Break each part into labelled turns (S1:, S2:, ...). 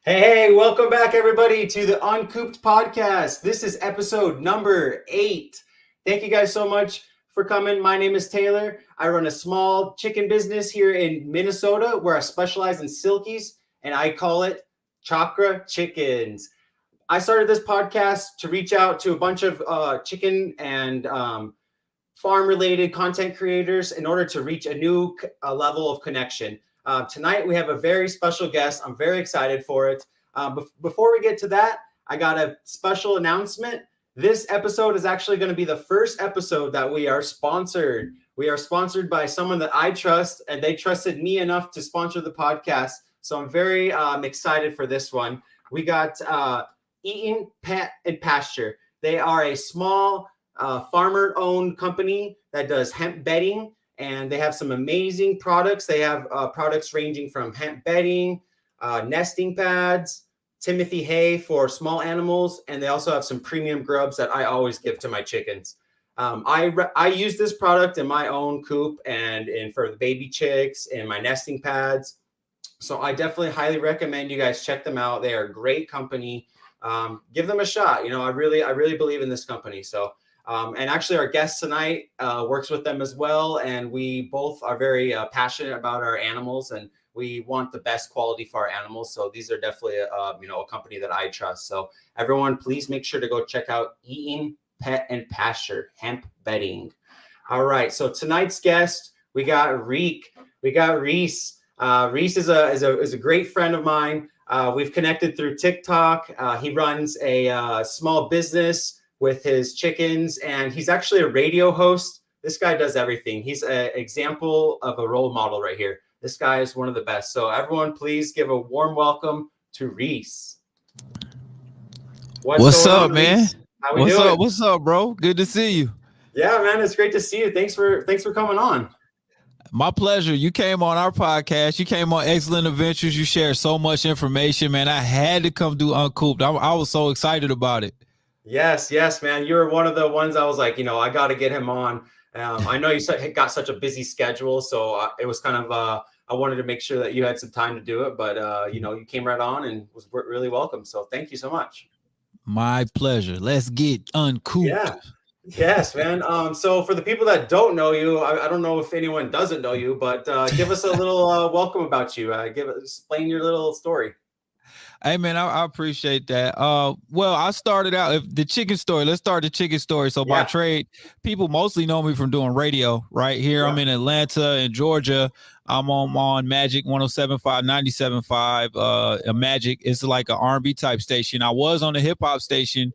S1: Hey, welcome back, everybody, to the Uncooped Podcast. This is episode number 8. Thank you guys so much for coming. My name is Taylor. I run a small chicken business here in Minnesota where I specialize in silkies, and I call it Blackyardchickenz. I started this podcast to reach out to a bunch of chicken and farm-related content creators in order to reach a new level of connection. Tonight, we have a very special guest. I'm very excited for it. Before we get to that, I got a special announcement. This episode is actually going to be the first episode that we are sponsored. We are sponsored by someone that I trust, and they trusted me enough to sponsor the podcast. So I'm very excited for this one. We got Eaton Pet and Pasture. They are a small farmer-owned company that does hemp bedding. And they have some amazing products. They have products ranging from hemp bedding, nesting pads, Timothy hay for small animals, and they also have some premium grubs that I always give to my chickens. I use this product in my own coop and for the baby chicks and my nesting pads. So I definitely highly recommend you guys check them out. They are a great company. Give them a shot. You know, I really believe in this company. So. And actually, our guest tonight works with them as well. And we both are very passionate about our animals, and we want the best quality for our animals. So these are definitely, a company that I trust. So everyone, please make sure to go check out Eaton Pet and Pasture Hemp Bedding. All right. So tonight's guest, we got Reese. Reese is a great friend of mine. We've connected through TikTok. He runs a small business with his chickens, and he's actually a radio host. This guy does everything. He's an example of a role model right here. This guy is one of the best. So everyone, please give a warm welcome to Reese.
S2: What's up, man?
S1: Reese? How we doing?
S2: What's up, bro? Good to see you.
S1: Yeah, man, it's great to see you. Thanks for coming on.
S2: My pleasure. You came on our podcast. You came on Excellent Adventures. You shared so much information, man. I had to come do Uncooped. I was so excited about it.
S1: Yes, man. You were one of the ones I was like, I got to get him on. I know you got such a busy schedule, so it was kind of I wanted to make sure that you had some time to do it. But you came right on and was really welcome. So thank you so much.
S2: My pleasure. Let's get uncooped.
S1: Yeah. Yes, man. So for the people that don't know you, I don't know if anyone doesn't know you, but give us a little welcome about you. Explain your little story.
S2: Hey, man, I appreciate that. Well, I started out the chicken story. Let's start the chicken story. So by trade, people mostly know me from doing radio right here. Yeah. I'm in Atlanta and Georgia. I'm on Magic 107.5, 97.5. Magic is like an R&B type station. I was on the hip hop station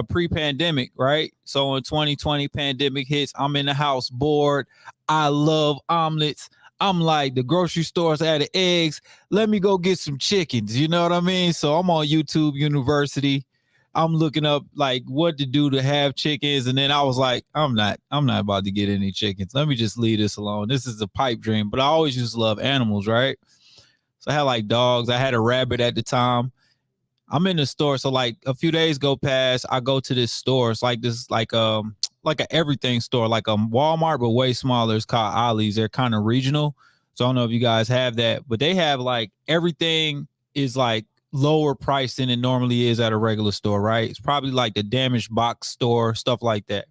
S2: pre-pandemic, right? So in 2020, pandemic hits. I'm in the house bored. I love omelets. I'm like, the grocery stores out of eggs. Let me go get some chickens. You know what I mean? So I'm on YouTube University. I'm looking up like what to do to have chickens. And then I was like, I'm not about to get any chickens. Let me just leave this alone. This is a pipe dream. But I always used to love animals, right? So I had like dogs. I had a rabbit at the time. I'm in the store. So like a few days go past. I go to this store. It's like this, like an everything store, like a Walmart, but way smaller. It's called Ollie's. They're kind of regional. So I don't know if you guys have that, but they have like everything is like lower price than it normally is at a regular store, right? It's probably like the damaged box store, stuff like that.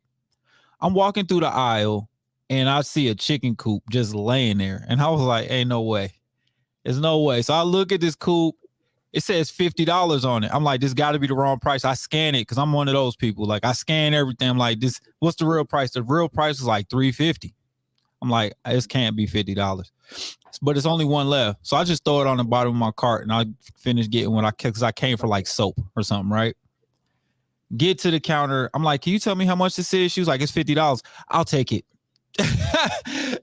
S2: I'm walking through the aisle and I see a chicken coop just laying there. And I was like, ain't no way. There's no way. So I look at this coop. It says $50 on it. I'm like, this got to be the wrong price. I scan it because I'm one of those people. Like, I scan everything. I'm like, what's the real price? The real price is like $3.50. I'm like, this can't be $50. But it's only one left. So I just throw it on the bottom of my cart and I finish getting what I can because I came for like soap or something, right? Get to the counter. I'm like, can you tell me how much this is? She was like, it's $50. I'll take it.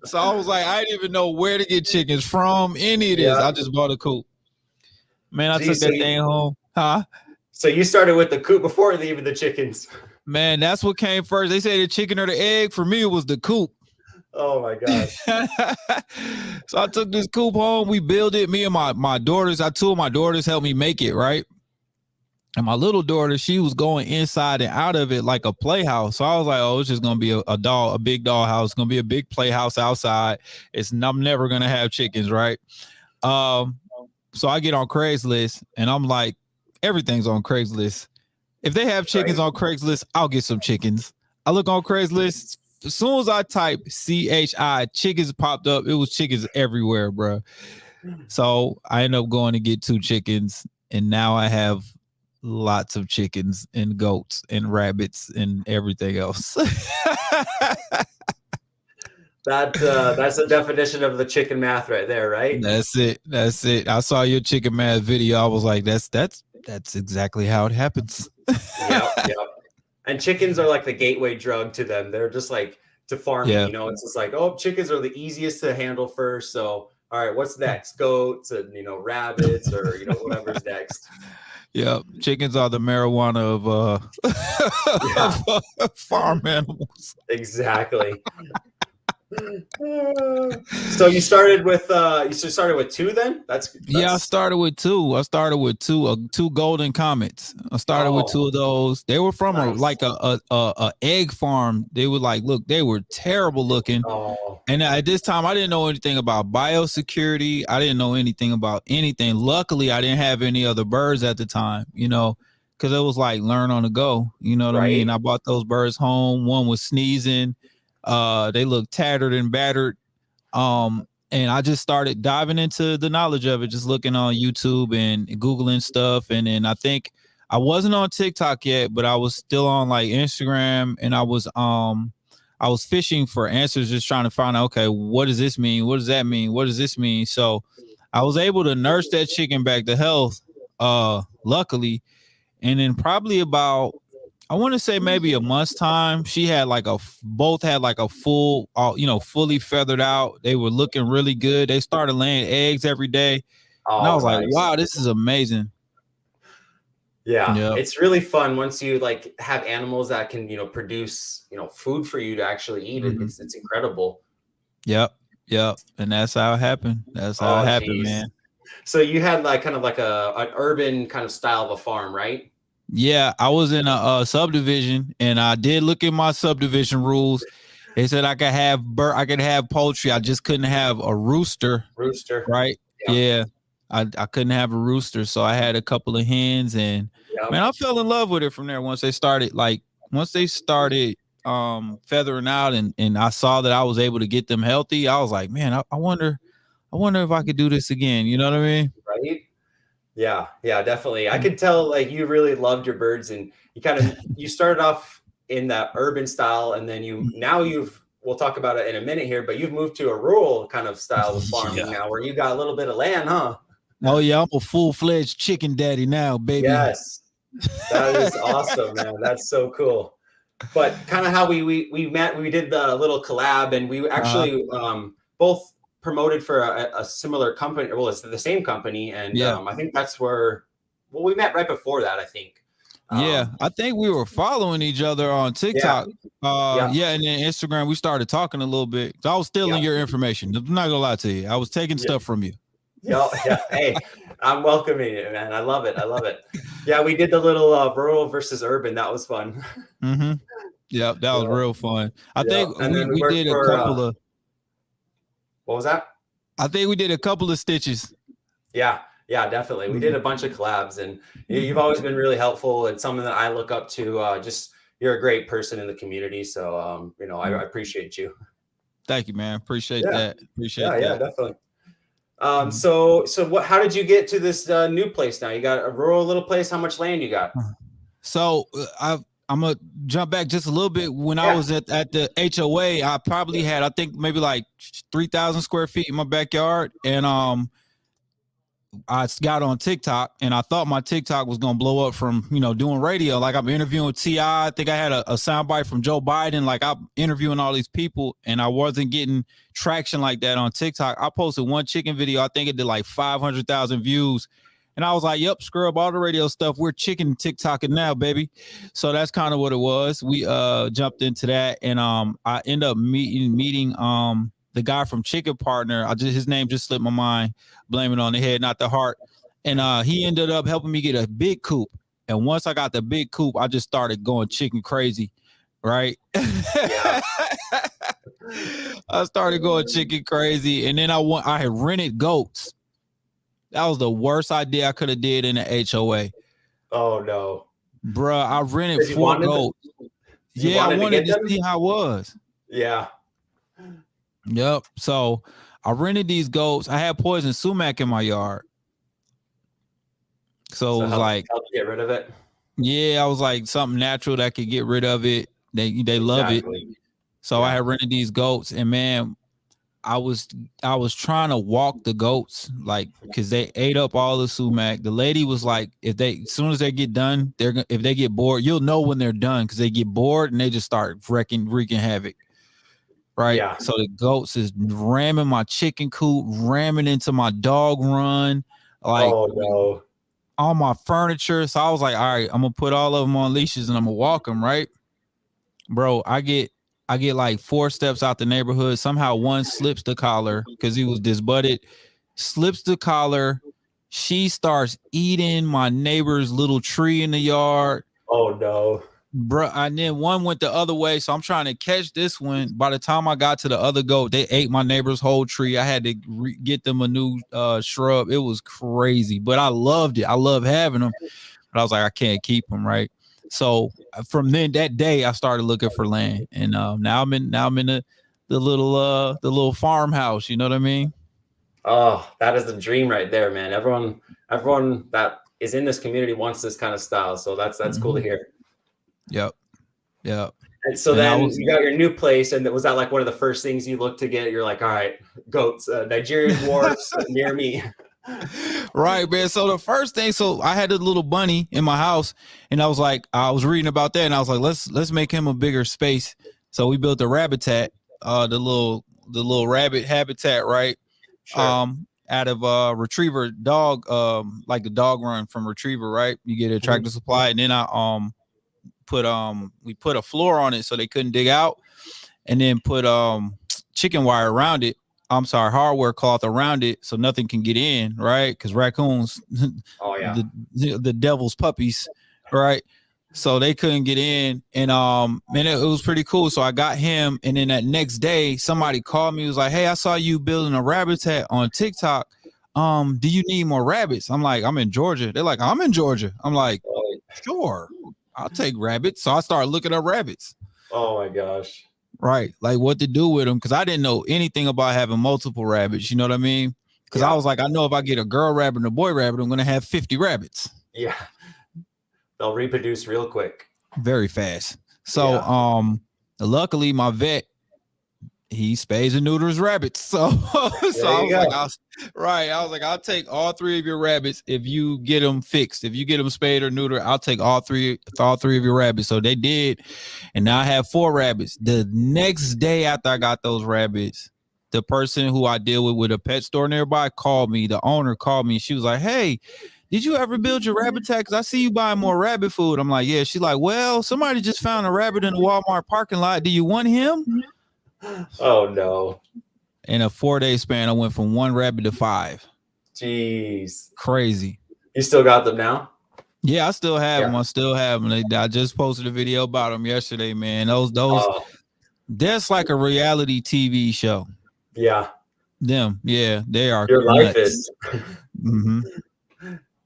S2: So I was like, I didn't even know where to get chickens from, any of this. I just bought a coop. Man, I took that thing home. Huh?
S1: So you started with the coop before even the chickens.
S2: Man, that's what came first. They say the chicken or the egg. For me, it was the coop.
S1: Oh, my God.
S2: So I took this coop home. We built it. Me and my daughters, two of my daughters helped me make it, right? And my little daughter, she was going inside and out of it like a playhouse. So I was like, oh, it's just going to be a big doll house. It's going to be a big playhouse outside. I'm never going to have chickens, right? So I get on Craigslist and I'm like, everything's on Craigslist. If they have chickens on Craigslist, I'll get some chickens. I look on Craigslist. As soon as I type CHI, chickens popped up. It was chickens everywhere, bro. So I ended up going to get 2 chickens, and now I have lots of chickens and goats and rabbits and everything else.
S1: That's the definition of the chicken math right there, right?
S2: That's it. I saw your chicken math video. I was like, that's exactly how it happens.
S1: Yep. And chickens are like the gateway drug to them. They're just like to farming, you know, it's just like, oh, chickens are the easiest to handle first. So, all right, what's next? Goats and, you know, rabbits or, you know, whatever's next.
S2: Yeah, chickens are the marijuana of farm animals.
S1: Exactly. So you started with 2 then? That's
S2: I started with 2. I started with 2 golden comets. I started with 2 of those. They were from a egg farm. They were like, look, they were terrible looking. And at this time, I didn't know anything about biosecurity. I didn't know anything about anything. Luckily, I didn't have any other birds at the time, you know, because it was like learn on the go. You know what I mean? I brought those birds home. One was sneezing. They looked tattered and battered. And I just started diving into the knowledge of it, just looking on YouTube and Googling stuff. And then I think I wasn't on TikTok yet, but I was still on like Instagram, and I was fishing for answers, just trying to find out, okay, what does this mean? What does that mean? What does this mean? So I was able to nurse that chicken back to health, luckily. And then probably about, I want to say maybe a month's time, she had like both had like a full, fully feathered out. They were looking really good. They started laying eggs every day. And I was like, wow, this is amazing.
S1: Yeah, it's really fun once you like have animals that can, you know, produce, you know, food for you to actually eat. It's incredible.
S2: Yep. And that's how it happened. Man.
S1: So you had like kind of like an urban kind of style of a farm, right?
S2: Yeah, I was in a subdivision, and I did look at my subdivision rules. They said I could have poultry. I just couldn't have a rooster. Right? Yeah. I couldn't have a rooster, so I had a couple of hens, and man, I fell in love with it from there. Once they started feathering out, and I saw that I was able to get them healthy, I was like, man, I wonder if I could do this again. You know what I mean?
S1: Right. Yeah, definitely. I could tell like you really loved your birds, and you started off in that urban style, and then we'll talk about it in a minute here, but you've moved to a rural kind of style of farming now, where you got a little bit of land, huh?
S2: Oh yeah, I'm a full-fledged chicken daddy now, baby.
S1: Yes, that is awesome, man. That's so cool. But kind of how we met, we did the little collab, and we actually both promoted for a similar company. Well, it's the same company, and I think that's where we met right before that, I think.
S2: I think we were following each other on TikTok. And then Instagram, we started talking a little bit. So I was stealing your information. I'm not gonna lie to you. I was taking stuff from you.
S1: Yeah. Hey, I'm welcoming it, man. I love it. Yeah, we did the little rural versus urban. That was fun.
S2: Mm-hmm. Yeah, that was real fun. I think we did a couple of.
S1: What was that?
S2: I think we did a couple of stitches.
S1: Yeah, definitely. We did a bunch of collabs, and you've always been really helpful and something that I look up to. Just you're a great person in the community, so I appreciate you.
S2: Thank you, man. Appreciate that.
S1: Yeah, definitely. So how did you get to this new place now? You got a rural little place. How much land you got?
S2: So I'm gonna jump back just a little bit. When I was at the HOA, I probably had, I think maybe like 3,000 square feet in my backyard. And I got on TikTok, and I thought my TikTok was gonna blow up from, doing radio. Like I'm interviewing T.I. I think I had a soundbite from Joe Biden. Like I'm interviewing all these people, and I wasn't getting traction like that on TikTok. I posted one chicken video. I think it did like 500,000 views. And I was like, yep, screw up all the radio stuff. We're chicken TikToking now, baby. So that's kind of what it was. We jumped into that, and I ended up meeting the guy from Chicken Partner. His name just slipped my mind. Blame it on the head, not the heart. And he ended up helping me get a big coop. And once I got the big coop, I just started going chicken crazy, right? I started going chicken crazy, and then I had rented goats. That was the worst idea I could have did in the HOA.
S1: Oh no,
S2: bruh! I rented 4 goats.
S1: Yeah,
S2: I wanted to see how it was.
S1: Yeah.
S2: Yep. So I rented these goats. I had poison sumac in my yard. So it was like,
S1: help get rid of it.
S2: Yeah, I was like something natural that could get rid of it. They love it. So I had rented these goats, and man, I was trying to walk the goats, like, because they ate up all the sumac. The lady was like, as soon as they get done, if they get bored, you'll know when they're done, because they get bored and they just start wreaking havoc. Right. Yeah. So the goats is ramming my chicken coop, ramming into my dog run, like, oh no, all my furniture. So I was like, all right, I'm gonna put all of them on leashes and I'm gonna walk them, right? Bro, I get like 4 steps out the neighborhood. Somehow one slips the collar because he was disbutted, slips the collar. She starts eating my neighbor's little tree in the yard.
S1: Oh no.
S2: Bro, and then one went the other way, so I'm trying to catch this one. By the time I got to the other goat, they ate my neighbor's whole tree. I had to get them a new shrub. It was crazy, but I loved it. I love having them, but I was like, I can't keep them, right? So from that day, I started looking for land, and now I'm in the little farmhouse. You know what I mean?
S1: Oh, that is the dream right there, man. Everyone that is in this community wants this kind of style, so that's cool to hear.
S2: Yep.
S1: And so then you got your new place, and was that like one of the first things you looked to get? You're like, all right, goats, Nigerian dwarfs near me.
S2: Right, man. So the first thing, I had a little bunny in my house, and I was like, I was reading about that, and I was like, let's make him a bigger space. So we built a rabbitat, the little rabbit habitat, right? Sure. Out of retriever dog, like the dog run from retriever, right? You get a tractor supply, and then we put a floor on it so they couldn't dig out, and then put chicken wire around it. I'm sorry, hardware cloth around it so nothing can get in, right? Because raccoons, oh yeah, the devil's puppies, right? So they couldn't get in, and man, it was pretty cool. So I got him, and then that next day, somebody called me. Was like, "Hey, I saw you building a rabbitat on TikTok. Do you need more rabbits?" I'm like, "I'm in Georgia." They're like, "I'm in Georgia." I'm like, "Sure, I'll take rabbits." So I started looking up rabbits.
S1: Oh my gosh.
S2: Right. Like what to do with them. Cause I didn't know anything about having multiple rabbits. You know what I mean? Cause I was like, I know if I get a girl rabbit and a boy rabbit, I'm going to have 50 rabbits.
S1: Yeah. They'll reproduce real quick.
S2: Very fast. So, luckily my vet, he spays and neuters rabbits. So, I was like, I'll take all 3 of your rabbits if you get them fixed. If you get them spayed or neutered, I'll take all three of your rabbits. So they did, and now I have 4 rabbits. The next day after I got those rabbits, the person who I deal with a pet store nearby called me. The owner called me. She was like, "Hey, did you ever build your rabbit tag? Because I see you buying more rabbit food." I'm like, "Yeah." She's like, "Well, somebody just found a rabbit in the Walmart parking lot. Do you want him?"
S1: Oh no.
S2: In a 4-day span, I went from 1 rabbit to 5.
S1: Jeez.
S2: Crazy.
S1: You still got them now?
S2: Yeah, I still have them. I still have them. I just posted a video about them yesterday, man. That's like a reality TV show.
S1: Yeah.
S2: Them. Yeah, they are.
S1: Your life is.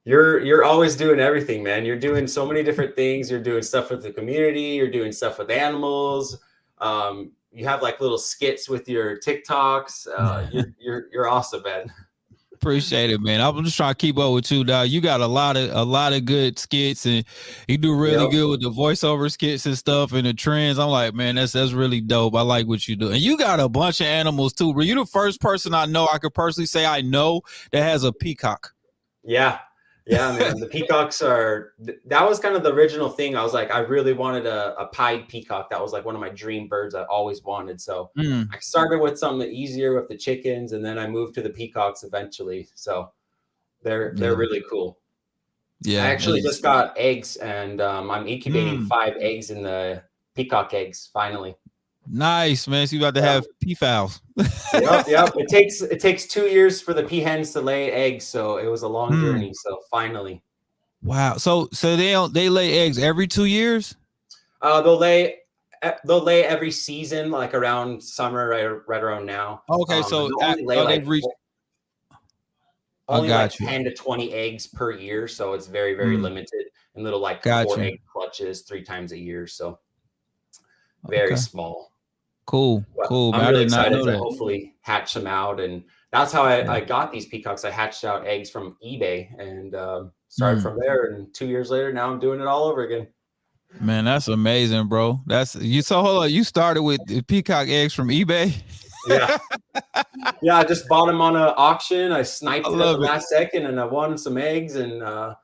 S1: You're always doing everything, man. You're doing so many different things. You're doing stuff with the community. You're doing stuff with animals. You have like little skits with your TikToks. You're awesome, man.
S2: Appreciate it, man. I'm just trying to keep up with you, dog. You got a lot of good skits, and you do really good with the voiceover skits and stuff and the trends. I'm like, man, that's really dope. I like what you do, and you got a bunch of animals too. Bro, you're the first person I know I could personally say I know that has a peacock.
S1: Yeah, man. The peacocks that was kind of the original thing. I was like, I really wanted a pied peacock. That was like one of my dream birds I always wanted. So I started with something easier with the chickens, and then I moved to the peacocks eventually. So they're really cool. Yeah. I actually just got eggs, and I'm incubating 5 eggs in the peacock eggs finally.
S2: Nice, man. So you about to have peafowls.
S1: Yep. It takes 2 years for the peahens to lay eggs, so it was a long journey. So finally.
S2: Wow. So they lay eggs every 2 years?
S1: They'll lay every season, like around summer, right around now.
S2: Okay, so they've reached.
S1: only like 10 to 20 eggs per year. So it's very, very limited, and little like 4 egg clutches 3 times a year. So very small.
S2: Cool.
S1: Well,
S2: cool.
S1: I'm really excited to hopefully hatch them out. And that's how I got these peacocks. I hatched out eggs from eBay and started from there. And 2 years later, now I'm doing it all over again.
S2: Man, that's amazing, bro. So hold on. You started with the peacock eggs from eBay?
S1: Yeah. Yeah, I just bought them on an auction. I sniped it at the last second, and I won some eggs. And I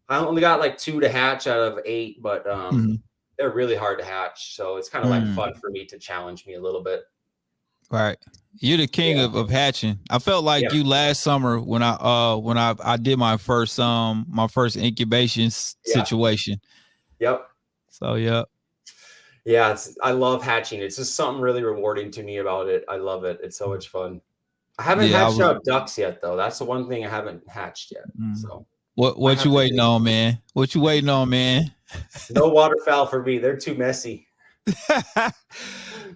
S1: only got like 2 to hatch out of 8, but they're really hard to hatch. So it's kind of like fun for me to challenge me a little bit.
S2: Right. You're the king of hatching. I felt like you last summer when I did my first incubation situation.
S1: Yep.
S2: So yeah.
S1: Yeah, I love hatching. It's just something really rewarding to me about it. I love it. It's so much fun. I haven't hatched out ducks yet, though. That's the one thing I haven't hatched yet. So
S2: what you waiting on, man? What you waiting on, man?
S1: No waterfowl for me. They're too messy.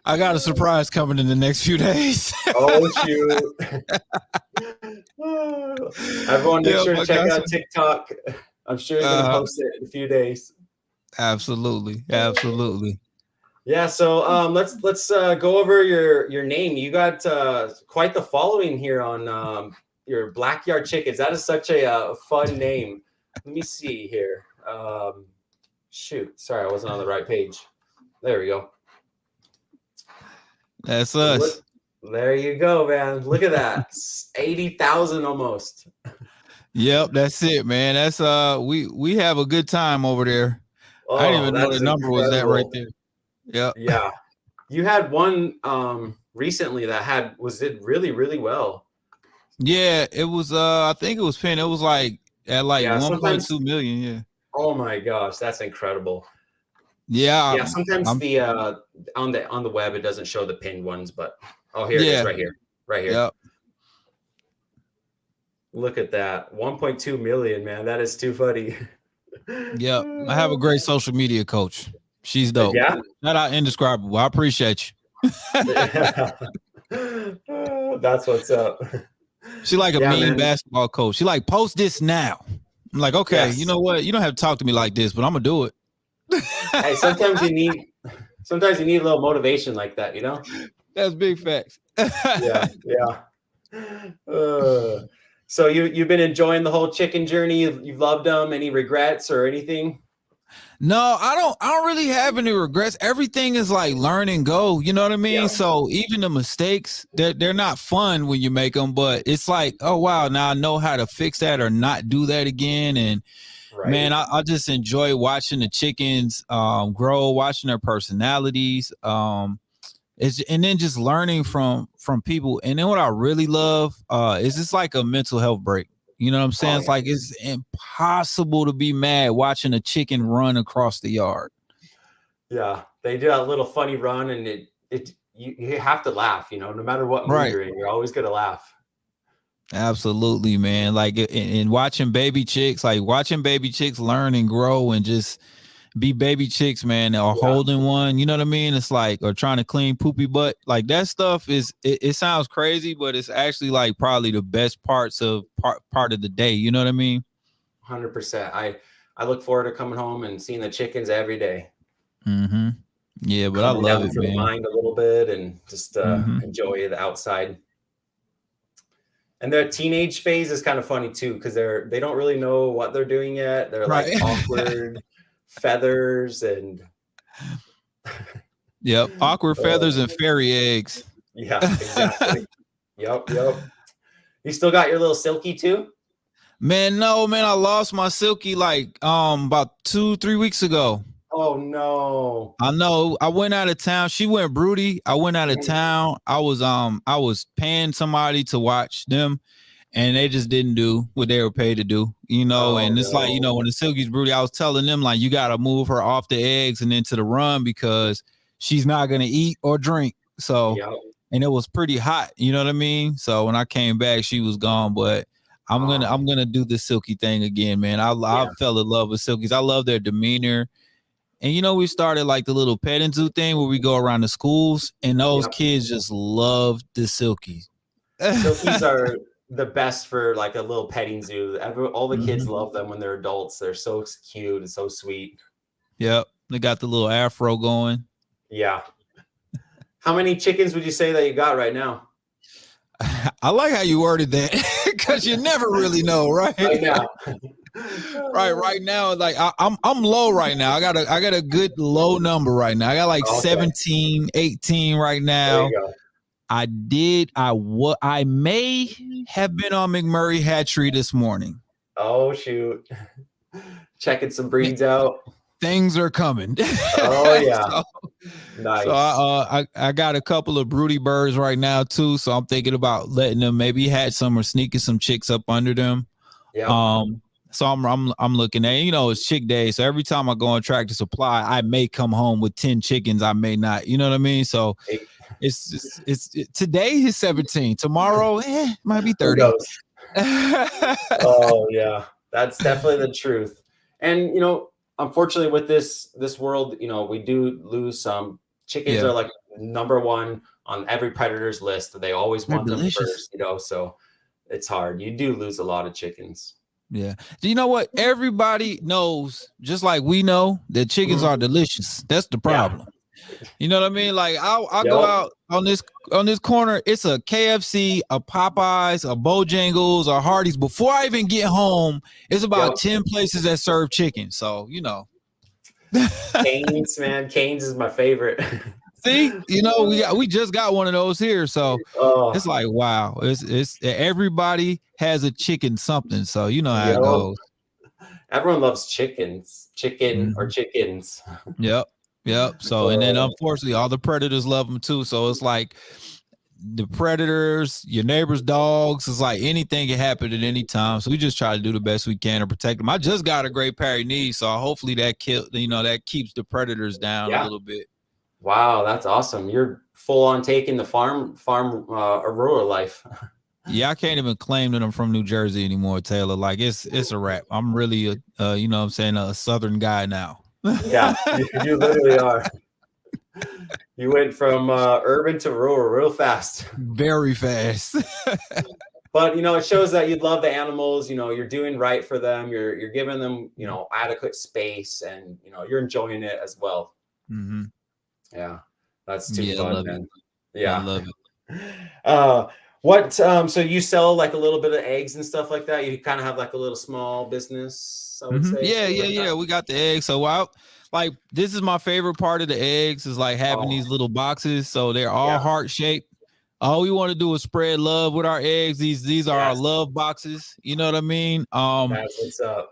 S2: I got a surprise coming in the next few days.
S1: Oh shoot! Everyone, make sure to check out TikTok. I'm sure you're gonna post it in a few days.
S2: Absolutely.
S1: Yeah, so let's go over your name. You got quite the following here on your Blackyardchickenz. That is such a fun name. Let me see here. Shoot, sorry, I wasn't on the right page. There we go.
S2: That's us.
S1: There you go, man. Look at that. 80,000 almost.
S2: Yep, that's it, man. That's we have a good time over there.
S1: Oh,
S2: I didn't even know the number was that right there. Yep.
S1: Yeah. You had one recently that did really, really well.
S2: Yeah, it was I think it was pinned. It was like at 1.2 million. Yeah.
S1: Oh my gosh, that's incredible.
S2: Yeah.
S1: Yeah, sometimes on the web it doesn't show the pinned ones, but here it is right here. Right here.
S2: Yep.
S1: Look at that. 1.2 million, man. That is too funny.
S2: Yep. I have a great social media coach. She's dope.
S1: Yeah.
S2: Not out indescribable. I appreciate you.
S1: That's what's up.
S2: She like a mean basketball coach. She like, post this now. I'm like, okay, You know what? You don't have to talk to me like this, but I'm gonna do it.
S1: Hey, sometimes you need a little motivation like that, you know?
S2: That's big facts.
S1: Yeah. So you've been enjoying the whole chicken journey. You've loved them. Any regrets or anything?
S2: No, I don't really have any regrets. Everything is like learn and go. You know what I mean? Yeah. So even the mistakes, they're not fun when you make them, but it's like, oh wow, now I know how to fix that or not do that again. And man, I just enjoy watching the chickens grow, watching their personalities. And then just learning from people. And then what I really love is it's like a mental health break. You know what I'm saying? It's like it's impossible to be mad watching a chicken run across the yard.
S1: Yeah, they do that little funny run, and you have to laugh. You know, no matter what mood you're in, you're always gonna laugh.
S2: Absolutely, man. Like in watching baby chicks, learn and grow and just be baby chicks, man, or holding one, you know what I mean? It's like, or trying to clean poopy butt. Like that stuff it sounds crazy, but it's actually like probably the best part of the day. You know what I mean?
S1: 100%. I look forward to coming home and seeing the chickens every day.
S2: Mm-hmm. Yeah, but I love it,
S1: for
S2: man.
S1: The mind a little bit and just enjoy the outside. And their teenage phase is kind of funny too, because they don't really know what they're doing yet. They're like awkward feathers and
S2: awkward feathers and fairy eggs.
S1: Yeah, exactly. Yep. You still got your little Silky too?
S2: Man, I lost my Silky like about 2-3 weeks ago.
S1: Oh no.
S2: I know. I went out of town. She went broody. I went out of town. I was paying somebody to watch them, and they just didn't do what they were paid to do, you know. And it's like, you know, when the Silky's broody, I was telling them like, you got to move her off the eggs and into the run because she's not gonna eat or drink. So, and it was pretty hot, you know what I mean. So when I came back, she was gone. But I'm gonna do the Silky thing again, man. I fell in love with Silkies. I love their demeanor. And, you know, we started like the little pet and zoo thing where we go around the schools, and those kids just love the Silkies.
S1: Silkies the best for like a little petting zoo. All the kids love them when they're adults. They're so cute and so sweet.
S2: Yep. They got the little afro going.
S1: Yeah. How many chickens would you say that you got right now?
S2: I like how you worded that because you never really know, right?
S1: Right now.
S2: right now, like I'm low right now. I got a good low number right now. I got like 17, 18 right now.
S1: There you go.
S2: I may have been on McMurray Hatchery this morning.
S1: Oh shoot. Checking some breeds out.
S2: Things are coming.
S1: Oh yeah. Nice.
S2: So I got a couple of broody birds right now too. So I'm thinking about letting them maybe hatch some or sneaking some chicks up under them.
S1: Yeah.
S2: So I'm looking at, it's chick day. So every time I go on Tractor Supply, I may come home with 10 chickens. I may not, you know what I mean? So today is 17. Tomorrow, might be 30.
S1: Oh yeah. That's definitely the truth. And unfortunately with this world, we do lose some. Chickens are like number one on every predator's list. They always want them first, so it's hard. You do lose a lot of chickens.
S2: Yeah. Do you know what? Everybody knows, just like we know, that chickens are delicious. That's the problem. Yeah. You know what I mean? Like I'll go out on this corner. It's a KFC, a Popeyes, a Bojangles, a Hardee's. Before I even get home, it's about 10 places that serve chicken. So,
S1: Cane's, man. Cane's is my favorite.
S2: See, we just got one of those here. So it's like, wow, it's everybody has a chicken something. So you know how it goes.
S1: Everyone loves chicken or chickens.
S2: Yep. So, and then unfortunately all the predators love them too. So it's like the predators, your neighbor's dogs, it's like anything can happen at any time. So we just try to do the best we can to protect them. I just got a Great Pyrenees, so hopefully that keeps the predators down a little bit.
S1: Wow, that's awesome. You're full on taking the farm rural life.
S2: Yeah, I can't even claim that I'm from New Jersey anymore, Taylor. Like it's a wrap. I'm really a Southern guy now.
S1: Yeah, you literally are. You went from urban to rural real fast.
S2: Very fast.
S1: But it shows that you love the animals. You're doing right for them. You're giving them adequate space, and you're enjoying it as well.
S2: Mm-hmm.
S1: Yeah, that's too fun, man. Yeah,
S2: I love
S1: it. So you sell like a little bit of eggs and stuff like that? You kind of have like a little small business, I would say.
S2: Yeah. We got the eggs. So this is my favorite part of the eggs is like having these little boxes. So they're all heart shaped. All we want to do is spread love with our eggs. These are our love boxes. You know what I mean?
S1: That's what's up.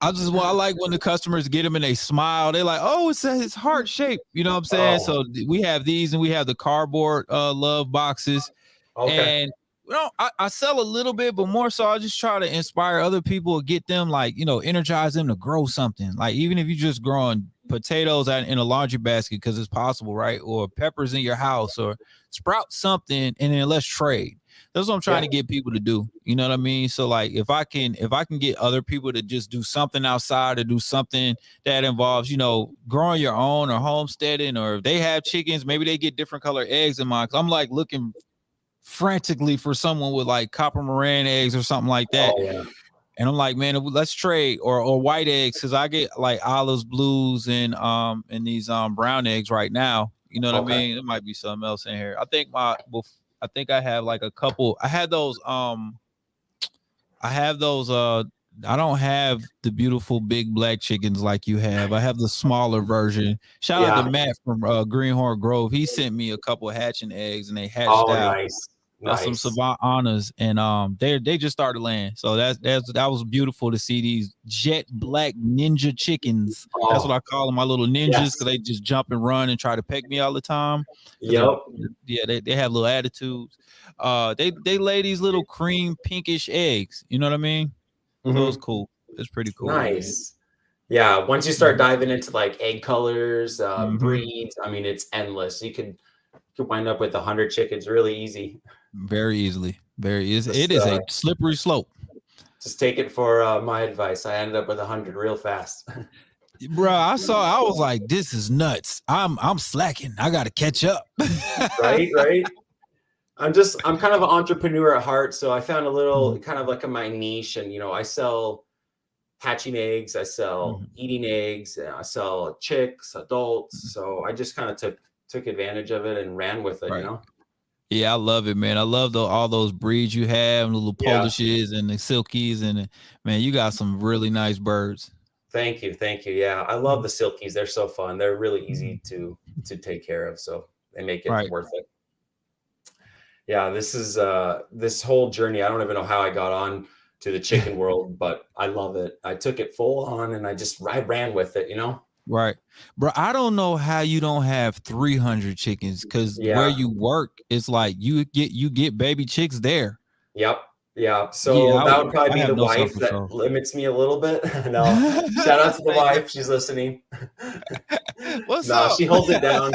S2: I like when the customers get them and they smile. They're like, oh, it's heart shaped. You know what I'm saying? So we have these and we have the cardboard love boxes. Okay. And I sell a little bit, but more so I just try to inspire other people, get them energize them to grow something. Like even if you're just growing potatoes in a laundry basket because it's possible, right? Or peppers in your house, or sprout something and then let's trade. That's what I'm trying to get people to do. You know what I mean? So like if I can get other people to just do something outside or do something that involves, growing your own or homesteading, or if they have chickens, maybe they get different color eggs in mine. 'Cause I'm like looking frantically for someone with like copper Moran eggs or something like that. And I'm like, man, let's trade or white eggs, because I get like olives, blues, and these brown eggs right now. You know what I mean? There might be something else in here. I think I have like a couple. I have those. I don't have the beautiful big black chickens like you have. I have the smaller version. Shout out to Matt from Greenhorn Grove. He sent me a couple of hatching eggs, and they hatched out.
S1: Nice.
S2: Some Savant Honors, and they just started laying. So that was beautiful to see these jet black ninja chickens. That's what I call them, my little ninjas, because they just jump and run and try to peck me all the time.
S1: Yep.
S2: They have little attitudes. They lay these little cream pinkish eggs. You know what I mean? Mm-hmm. So it's cool. It's pretty cool.
S1: Nice. Man. Yeah. Once you start diving into like egg colors, breeds, I mean, it's endless. You could wind up with 100 chickens really easy.
S2: Very easily. It is a slippery slope.
S1: Just take it for my advice. I ended up with 100 real fast.
S2: Bro, I was like, this is nuts. I'm slacking. I got to catch up.
S1: Right. I'm kind of an entrepreneur at heart. So I found a little kind of like my niche, and, I sell hatching eggs. I sell eating eggs. I sell chicks, adults. So I just kind of took advantage of it and ran with it,
S2: Yeah, I love it, man. I love all those breeds you have, the little Polishes and the Silkies, and man, you got some really nice birds.
S1: Thank you. Yeah, I love the Silkies. They're so fun. They're really easy to take care of, so they make it worth it. Yeah, this is this whole journey. I don't even know how I got on to the chicken world, but I love it. I took it full on and I ran with it,
S2: Right. Bro, I don't know how you don't have 300 chickens, because where you work, it's like you get baby chicks there.
S1: Yep. Yeah. So that would probably be the wife that limits me a little bit. No, shout out to the wife. She's listening.
S2: What's up?
S1: She holds it down.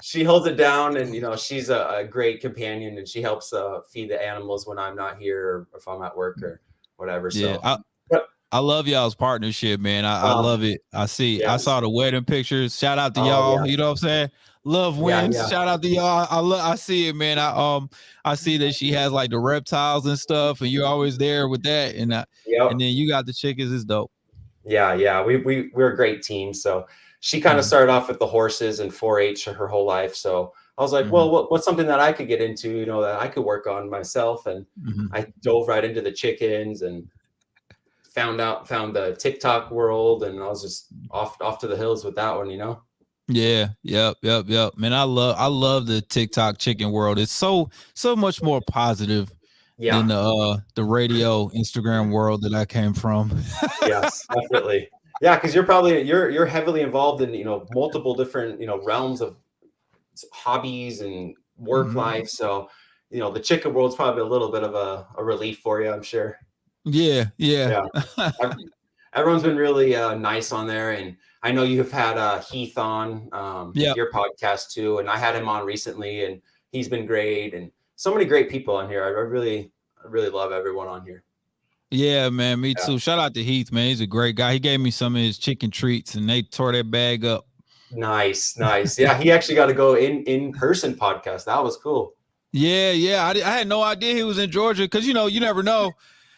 S1: She holds it down, and she's a great companion, and she helps feed the animals when I'm not here, or if I'm at work or whatever.
S2: Yeah,
S1: so
S2: I love y'all's partnership, man. I love it. I saw the wedding pictures. Shout out to y'all. Yeah. You know what I'm saying? Love wins. Yeah. Shout out to y'all. I see it, man. I see that she has like the reptiles and stuff, and you're always there with that. And and then you got the chickens. It's dope.
S1: Yeah. We're a great team. So she kind of started off with the horses and 4-H her whole life. So I was like, well, what's something that I could get into, that I could work on myself. And I dove right into the chickens and found the TikTok world, and I was just off to the hills with that one,
S2: Yeah. Yep. Man, I love the TikTok chicken world. It's so much more positive than the radio Instagram world that I came from.
S1: Yes, definitely. Yeah, because you're heavily involved in multiple different realms of hobbies and work life. So the chicken world's probably a little bit of a relief for you, I'm sure.
S2: Yeah.
S1: Everyone's been really nice on there, and I know you've had Heath on your podcast too, and I had him on recently, and he's been great, and so many great people on here. I really love everyone on here.
S2: Yeah, man, me too. Shout out to Heath, man. He's a great guy. He gave me some of his chicken treats, and they tore that bag up.
S1: Nice. Yeah, he actually got to go in person podcast. That was cool.
S2: Yeah. I had no idea he was in Georgia, because you never know.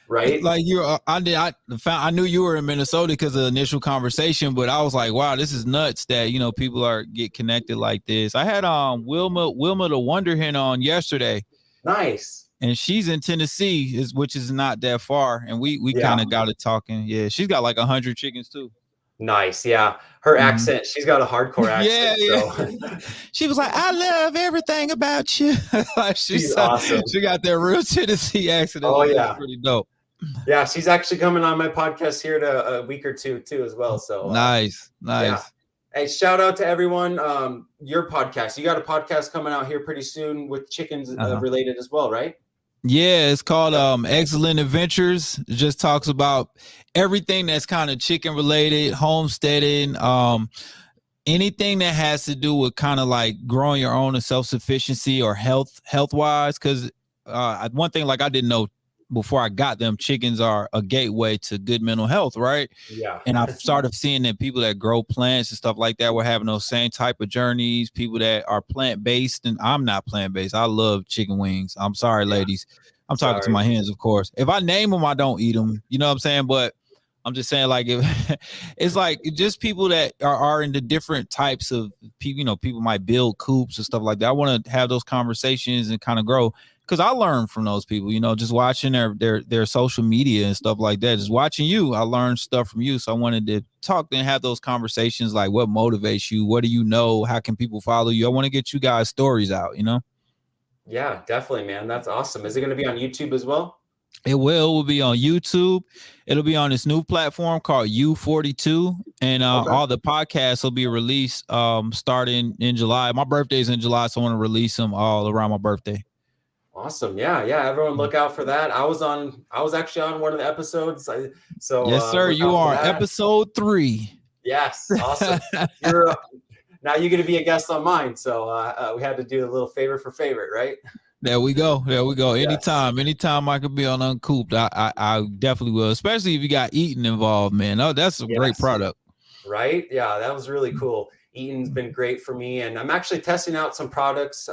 S1: Right.
S2: Like I knew you were in Minnesota because of the initial conversation, but I was like, wow, this is nuts that, people get connected like this. I had Wilma the Wonder Hen on yesterday.
S1: Nice.
S2: And she's in Tennessee, which is not that far. And we kind of got it talking. Yeah. She's got like 100 chickens too.
S1: Nice. Yeah. Her accent, she's got a hardcore accent.
S2: Yeah. So. She was like, I love everything about you. She's awesome. She got that real Tennessee accent.
S1: Oh, yeah.
S2: Pretty dope.
S1: Yeah, she's actually coming on my podcast here in a week or two too as well. So
S2: nice.
S1: Yeah. Hey, shout out to everyone. Your podcast. You got a podcast coming out here pretty soon with chickens related as well, right?
S2: Yeah, it's called Excellent Adventures. It just talks about everything that's kind of chicken related, homesteading, anything that has to do with kind of like growing your own and self-sufficiency or health wise. Because one thing like I didn't know before I got them, chickens are a gateway to good mental health, right?
S1: Yeah.
S2: And I started seeing that people that grow plants and stuff like that were having those same type of journeys. People that are plant-based, and I'm not plant-based. I love chicken wings. I'm sorry, ladies. I'm talking to my hens, of course. If I name them, I don't eat them. You know what I'm saying? But I'm just saying, like, it's like just people that are into different types of people. People might build coops and stuff like that. I want to have those conversations and kind of grow. Because I learned from those people, just watching their social media and stuff like that. Just watching you, I learned stuff from you. So I wanted to talk and have those conversations, like what motivates you? What do you know? How can people follow you? I want to get you guys' stories out,
S1: Yeah, definitely, man. That's awesome. Is it going to be on YouTube as well?
S2: It will be on YouTube. It'll be on this new platform called U42. And all the podcasts will be released starting in July. My birthday's in July, so I want to release them all around my birthday.
S1: Awesome. Yeah. Everyone look out for that. I was actually on one of the episodes. So
S2: yes, sir. You are episode 3.
S1: Yes. Awesome. Now you're going to be a guest on mine. So we had to do a little favor for favorite, right?
S2: There we go. Anytime I could be on Uncooped, I definitely will, especially if you got eating involved, man. Oh, that's a great product.
S1: Right. Yeah. That was really cool. Eating's been great for me, and I'm actually testing out some products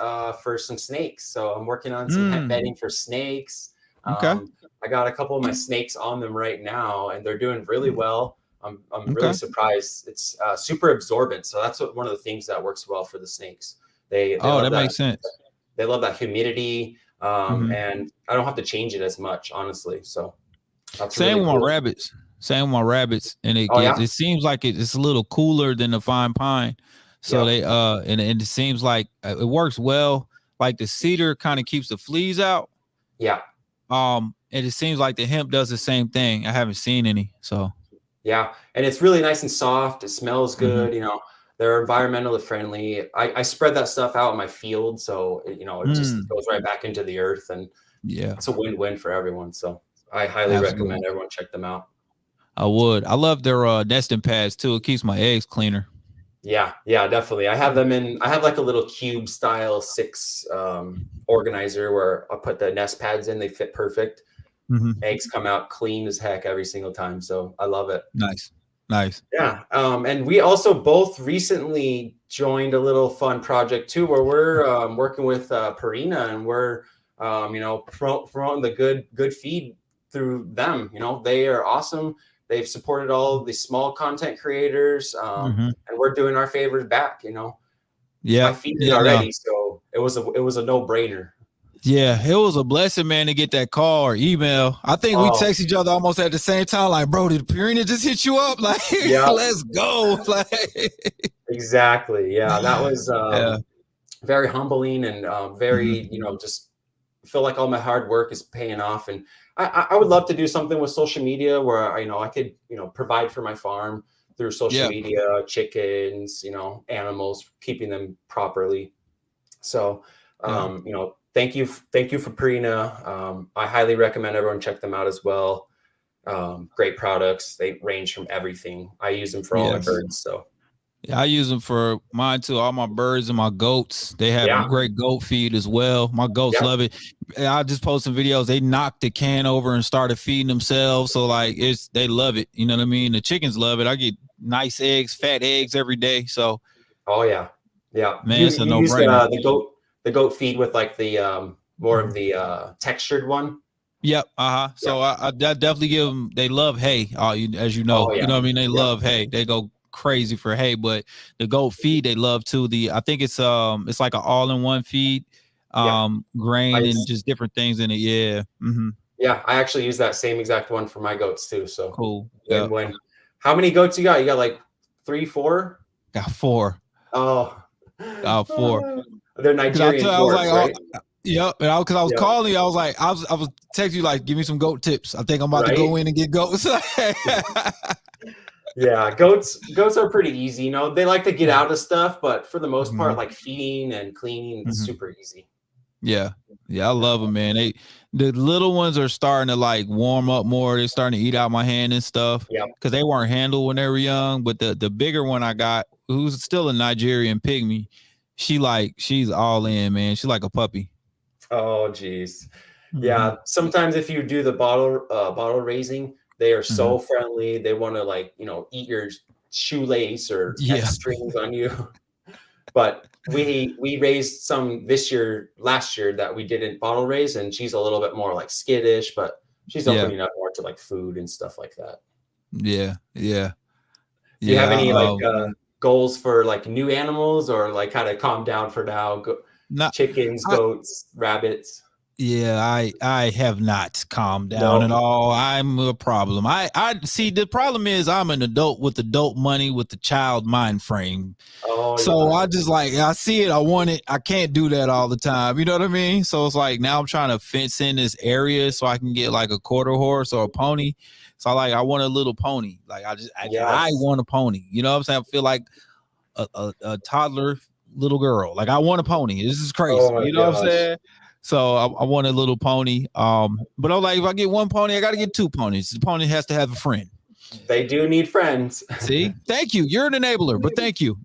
S1: for some snakes. So I'm working on some hemp bedding for snakes.
S2: Okay.
S1: I got a couple of my snakes on them right now, and they're doing really well. I'm really surprised. It's super absorbent, so that's one of the things that works well for the snakes. They
S2: that makes sense.
S1: They love that humidity, and I don't have to change it as much, honestly. So that's
S2: same
S1: really
S2: with
S1: cool.
S2: my rabbits. Same with my rabbits, and it seems like it's a little cooler than the fine pine. So they and it seems like it works well. Like the cedar kind of keeps the fleas out.
S1: Yeah.
S2: And it seems like the hemp does the same thing. I haven't seen any. So
S1: yeah, and it's really nice and soft. It smells good. You know, they're environmentally friendly. I spread that stuff out in my field, so it just goes right back into the earth, and it's a win-win for everyone. So I highly recommend everyone check them out.
S2: I would. I love their nesting pads too. It keeps my eggs cleaner.
S1: Yeah, definitely. I have like a little cube style 6 organizer where I put the nest pads in. They fit perfect. Eggs come out clean as heck every single time. So I love it.
S2: Nice.
S1: Yeah. And we also both recently joined a little fun project too, where we're working with Purina, and we're promoting the good feed through them. You know, they are awesome. They've supported all the small content creators, and we're doing our favors back. You know, I feed it already, so it was a no-brainer.
S2: Yeah, it was a blessing, man, to get that call or email. I think we text each other almost at the same time, like, bro, did Purina just hit you up? Like, let's go. Like,
S1: exactly. Yeah, that was very humbling and very, just feel like all my hard work is paying off. And I would love to do something with social media where I could provide for my farm through social media, chickens, animals, keeping them properly. So thank you for Purina. I highly recommend everyone check them out as well. Great products. They range from everything. I use them for all my birds. So
S2: yeah, I use them for mine too. All my birds and my goats. They have a great goat feed as well. My goats love it. I just posted some videos. They knocked the can over and started feeding themselves. So like they love it. You know what I mean? The chickens love it. I get nice eggs, fat eggs every day. So
S1: yeah.
S2: Man, it's a no-brainer.
S1: The goat feed with like the more of the textured one.
S2: Yep. So I definitely give them. They love hay. As you know, you know what I mean. They love hay. They go crazy for hay. But the goat feed they love too. I think it's like an all-in-one feed, grain and just different things in it. Yeah.
S1: Yeah, I actually use that same exact one for my goats too. So
S2: cool.
S1: When how many goats you got? You got like 3, 4?
S2: Got 4.
S1: Oh,
S2: got 4.
S1: They're Nigerian dwarves, right?
S2: Yep. Because I was calling you, I was like, I was texting you like, give me some goat tips. I think I'm about to go in and get goats.
S1: Yeah, goats are pretty easy. They like to get out of stuff, but for the most part, like feeding and cleaning, it's super easy.
S2: Yeah, I love them, man. The little ones are starting to like warm up more. They're starting to eat out my hand and stuff.
S1: Yeah,
S2: because they weren't handled when they were young. But the bigger one I got, who's still a Nigerian pygmy, she's all in, man. She's like a puppy.
S1: Oh, geez. Yeah. Sometimes if you do the bottle raising, they are so friendly. They want to eat your shoelace or catch strings on you. But we raised some last year that we didn't bottle raise, and she's a little bit more like skittish, but she's opening up more to like food and stuff like that.
S2: Yeah.
S1: Do you have any goals for like new animals, or like kind of calm down for now? Chickens, goats, rabbits.
S2: Yeah, I have not calmed down at all. I'm a problem. I see the problem is I'm an adult with adult money with the child mind frame. I just I see it, I want it. I can't do that all the time. You know what I mean? So it's like now I'm trying to fence in this area so I can get like a quarter horse or a pony. So I want a little pony. Like I want a pony. You know what I'm saying? I feel like a toddler little girl. Like I want a pony. This is crazy. You know what I'm saying? So I want a little pony. But I'm like, if I get one pony, I got to get 2 ponies. The pony has to have a friend.
S1: They do need friends.
S2: See? Thank you. You're an enabler, but thank you.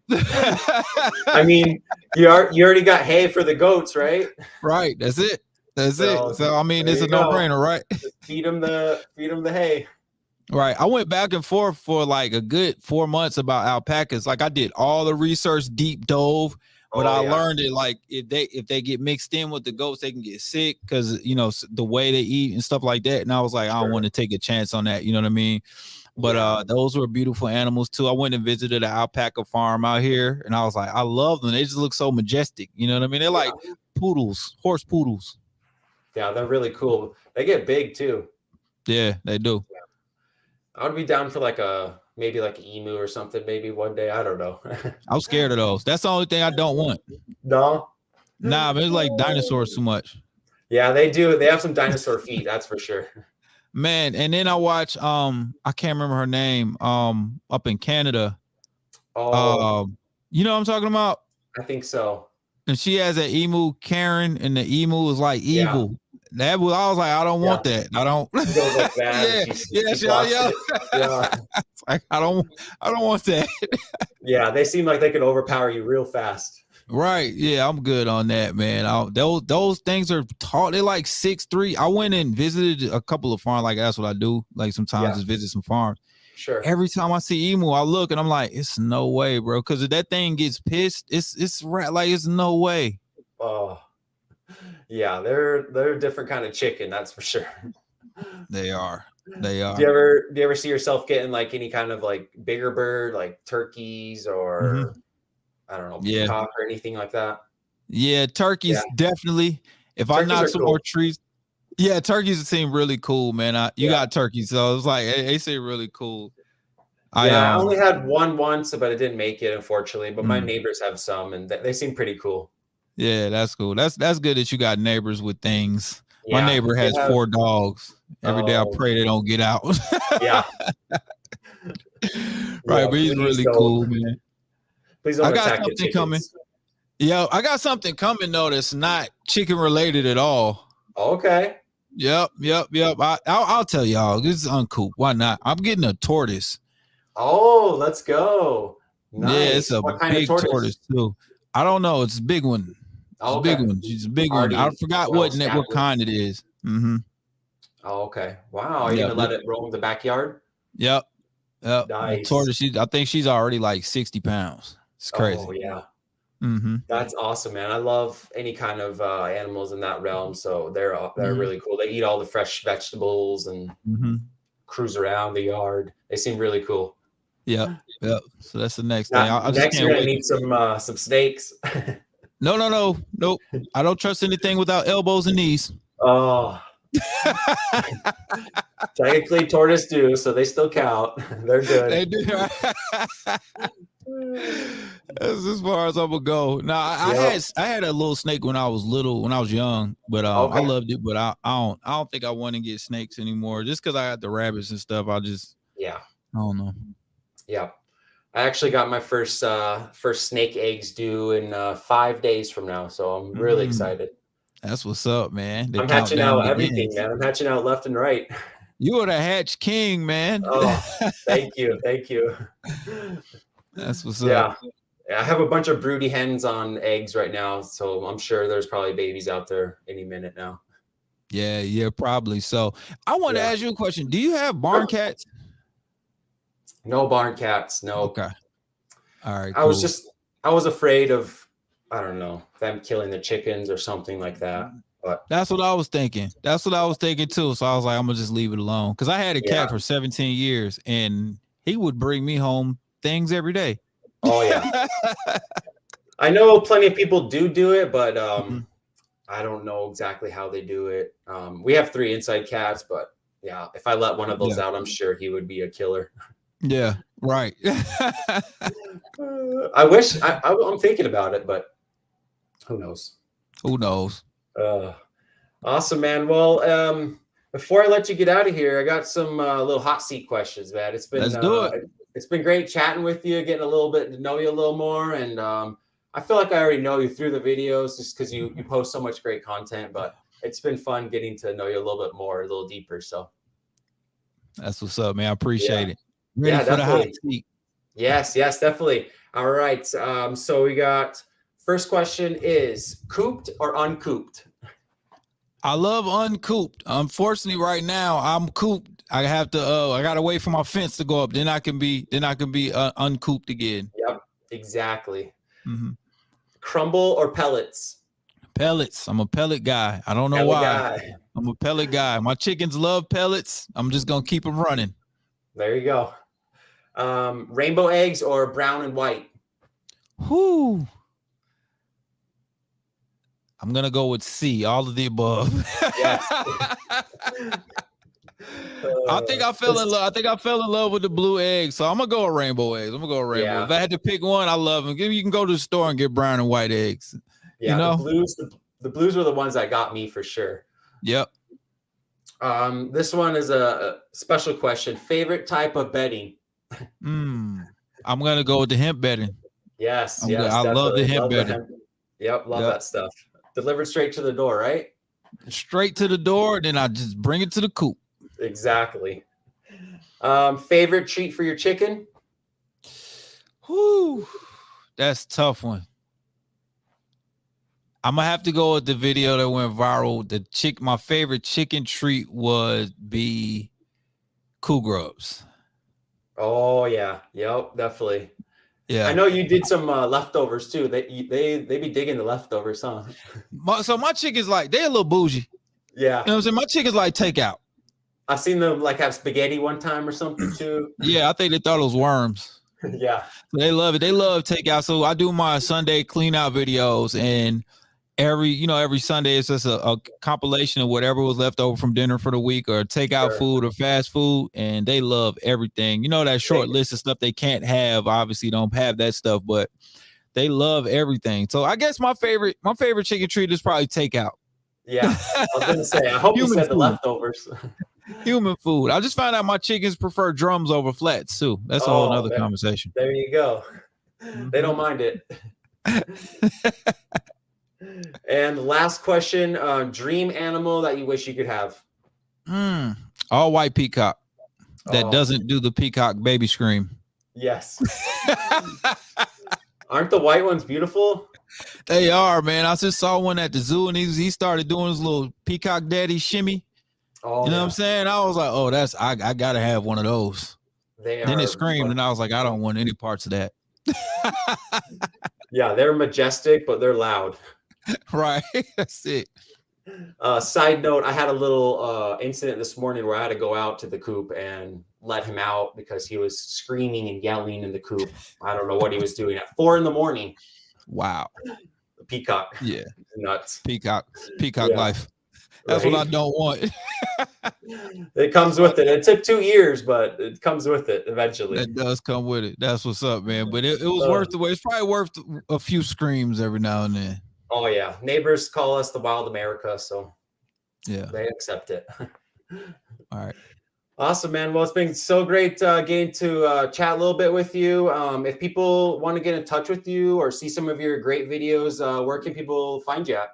S1: I mean, you already got hay for the goats, right?
S2: Right. That's it. So I mean, it's a no-brainer, right?
S1: Just feed them the hay.
S2: Right. I went back and forth for like a good 4 months about alpacas. Like I did all the research, deep dove, but I learned it like if they get mixed in with the goats, they can get sick because the way they eat and stuff like that. And I was like, I don't want to take a chance on that. You know what I mean? But those were beautiful animals too. I went and visited an alpaca farm out here, and I was like, I love them. They just look so majestic. You know what I mean? They're like poodles, horse poodles.
S1: Yeah, they're really cool. They get big too.
S2: Yeah, they do.
S1: Yeah. I would be down for maybe like an emu or something. Maybe one day. I don't know.
S2: I'm scared of those. That's the only thing I don't want.
S1: No.
S2: Nah, but it's like dinosaurs too much.
S1: Yeah, they do. They have some dinosaur feet. That's for sure.
S2: Man, and then I watch I can't remember her name up in Canada.
S1: Oh,
S2: you know what I'm talking about?
S1: I think so.
S2: And she has an emu, Karen, and the emu is like evil. Yeah. I was like, I don't want that. I don't.
S1: She goes like that.
S2: Yeah. It's like I don't want that.
S1: Yeah, they seem like they can overpower you real fast.
S2: Right. Yeah, I'm good on that, man. Those things are tall. They're like 6'3". I went and visited a couple of farms. Like that's what I do. Like sometimes just visit some farms.
S1: Sure.
S2: Every time I see emu, I look and I'm like, it's no way, bro. Because if that thing gets pissed, it's like it's no way.
S1: Oh, yeah, they're a different kind of chicken, that's for sure.
S2: They are.
S1: Do you ever see yourself getting like any kind of like bigger bird, like turkeys or I don't know, peacock or anything like that?
S2: Yeah, turkeys definitely. If I knock some more trees. Yeah, turkeys seem really cool, man. You got turkeys, so it's like they seem really cool.
S1: I only had one once, but it didn't make it, unfortunately. But my neighbors have some, and they seem pretty cool.
S2: Yeah, that's cool. That's good that you got neighbors with things. My neighbor has 4 dogs. Every day I pray they don't get out.
S1: Yeah.
S2: Right, but he's really cool, man.
S1: Please don't
S2: attack the chickens. Coming. Yo, I got something coming though that's not chicken related at all.
S1: Okay.
S2: Yep. I'll tell y'all. This is uncooped. Why not? I'm getting a tortoise.
S1: Oh, let's go.
S2: Nice. Yeah, it's a big tortoise too. I don't know. It's a big one. It's a big one. She's a big one. I forgot what kind it is. Mm-hmm.
S1: Oh, okay. Wow. Are you gonna let it roam the backyard?
S2: Yep.
S1: Nice.
S2: The tortoise. I think she's already like 60 pounds. It's crazy.
S1: Oh yeah.
S2: Mm-hmm.
S1: That's awesome, man. I love any kind of animals in that realm. So they're really cool. They eat all the fresh vegetables and cruise around the yard. They seem really cool.
S2: Yep. So that's the next thing.
S1: Next, you're gonna need some snakes.
S2: No. Nope. I don't trust anything without elbows and knees.
S1: Oh. Technically, tortoise do, so they still count. They're good.
S2: They do. That's as far as I'm gonna go. Now, I had a little snake when I was little, when I was young, but I loved it. But I don't think I want to get snakes anymore, just because I got the rabbits and stuff. I don't know.
S1: Yeah, I actually got my first snake eggs due in 5 days from now, so I'm really excited.
S2: That's what's up, man.
S1: I'm hatching out everything, man. I'm hatching out left and right.
S2: You are the hatch king, man.
S1: Oh, thank you.
S2: That's what's up.
S1: Yeah, I have a bunch of broody hens on eggs right now, so I'm sure there's probably babies out there any minute now.
S2: Yeah, probably. So I want to ask you a question. Do you have barn cats?
S1: No barn cats. No.
S2: Okay. All right.
S1: Cool. I was afraid of, I don't know, them killing the chickens or something like that. But
S2: that's what I was thinking. That's what I was thinking too. So I was like, I'm gonna just leave it alone. Because I had a cat for 17 years and he would bring me home things every day.
S1: Oh yeah. I know plenty of people do it, but I don't know exactly how they do it. We have 3 inside cats, but yeah, if I let one of those out, I'm sure he would be a killer.
S2: Yeah, right.
S1: I wish I'm thinking about it, but who knows? Awesome, man. Well, before I let you get out of here, I got some little hot seat questions, man. Let's do it. It's been great chatting with you, getting a little bit to know you a little more, and I feel like I already know you through the videos just because you post so much great content. But it's been fun getting to know you a little bit more, a little deeper. So
S2: that's what's up, man. I appreciate it. Ready for
S1: definitely.
S2: The hot seat.
S1: Yes, definitely. All right. So we got first question is cooped or uncooped?
S2: I love Uncooped. Unfortunately, right now I'm cooped. I have to. I gotta wait for my fence to go up. Then I can be. Uncooped again.
S1: Yep, exactly.
S2: Mm-hmm.
S1: Crumble or pellets?
S2: Pellets. I'm a pellet guy. I don't know
S1: Pellet
S2: why.
S1: guy.
S2: I'm a pellet guy. My chickens love pellets. I'm just gonna keep them running.
S1: There you go. Rainbow eggs or brown and white?
S2: Whoo. I'm gonna go with C. All of the above.
S1: Yes.
S2: I think I fell in love with the blue eggs, so I'm gonna go with rainbow eggs.
S1: Yeah.
S2: If I had to pick one, I love them. You can go to the store and get brown and white eggs.
S1: Yeah,
S2: you know?
S1: the blues were the ones that got me for sure.
S2: Yep.
S1: This one is a special question. Favorite type of bedding?
S2: I'm gonna go with the hemp bedding.
S1: Yes,
S2: I love the hemp bedding.
S1: Yep, love that stuff. Delivered straight to the door, right?
S2: Straight to the door, then I just bring it to the coop.
S1: Exactly. Favorite treat for your chicken?
S2: Whoo, that's a tough one. I'm gonna have to go with the video that went viral. My favorite chicken treat would be Cool Grubs.
S1: Oh yeah, yep, definitely.
S2: Yeah,
S1: I know you did some leftovers too. They be digging the leftovers, huh?
S2: So my chickens they're a little bougie.
S1: Yeah,
S2: you know what I'm saying. My chickens like takeout.
S1: I've seen them have spaghetti one time or something too.
S2: Yeah, I think they thought it was worms.
S1: Yeah,
S2: they love it. They love takeout. So I do my Sunday clean out videos, and every Sunday it's just a compilation of whatever was left over from dinner for the week, or takeout food or fast food, and they love everything. That short list of stuff they can't have, obviously don't have that stuff, but they love everything. So I guess my favorite chicken treat is probably takeout.
S1: Yeah, I was gonna say, I hope you said the leftovers.
S2: Human food. I just found out my chickens prefer drums over flats too. That's a whole nother conversation.
S1: There you go. They don't mind it. And last question, dream animal that you wish you could have?
S2: All white peacock that doesn't do the peacock baby scream.
S1: Yes. Aren't the white ones beautiful?
S2: They are, man. I just saw one at the zoo, and he started doing his little peacock daddy shimmy. What I'm saying? I was like, oh, I gotta have one of those. Then it screamed, and I was like, I don't want any parts of that.
S1: Yeah, they're majestic, but they're loud.
S2: Right. That's it.
S1: Side note, I had a little incident this morning where I had to go out to the coop and let him out because he was screaming and yelling in the coop. I don't know what he was doing at 4 a.m.
S2: Wow.
S1: The peacock.
S2: Yeah.
S1: Nuts.
S2: Peacock life. That's what I don't want.
S1: It comes with it. It took 2 years, but it comes with it eventually.
S2: That does come with it. That's what's up, man. But it was worth the wait. It's probably worth a few screams every now and then.
S1: Oh yeah, neighbors call us the Wild America, so
S2: yeah,
S1: they accept it.
S2: All right,
S1: awesome, man. Well, it's been so great getting to chat a little bit with you. If people want to get in touch with you or see some of your great videos, where can people find you at?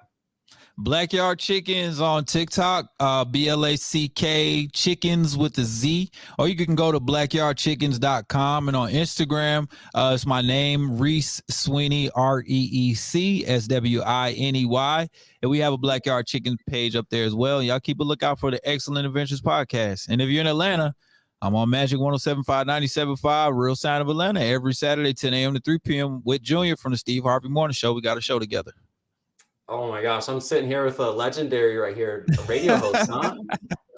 S2: Blackyardchickenz on TikTok, BLACK chickens with a Z, or you can go to blackyardchickenz.com, and on Instagram, it's my name, Reese Sweeney, REEC SWINEY, and we have a Blackyard Chicken page up there as well. Y'all keep a lookout for the Excellent Adventures podcast. And if you're in Atlanta, I'm on Magic 107.5, 97.5, Real Sound of Atlanta, every Saturday, 10 a.m. to 3 p.m. with Junior from the Steve Harvey Morning Show. We got a show together.
S1: Oh my gosh, I'm sitting here with a legendary right here, a radio host, huh?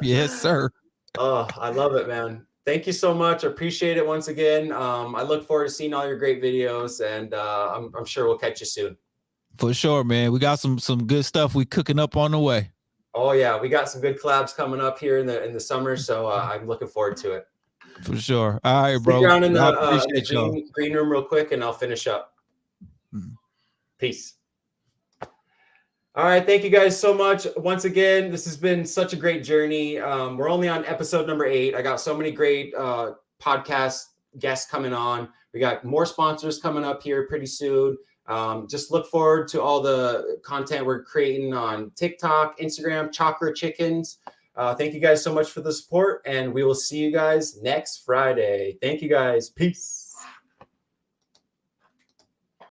S2: Yes, sir.
S1: Oh, I love it, man. Thank you so much. I appreciate it once again. I look forward to seeing all your great videos, and I'm sure we'll catch you soon.
S2: For sure, man. We got some good stuff we cooking up on the way.
S1: Oh yeah, we got some good collabs coming up here in the summer, so I'm looking forward to it.
S2: For sure. All right, bro.
S1: Stick around in the green room real quick, and I'll finish up. Peace. All right. Thank you guys so much. Once again, this has been such a great journey. We're only on episode number 8. I got so many great podcast guests coming on. We got more sponsors coming up here pretty soon. Just look forward to all the content we're creating on TikTok, Instagram, Chakra Chickens. Thank you guys so much for the support, and we will see you guys next Friday. Thank you guys. Peace.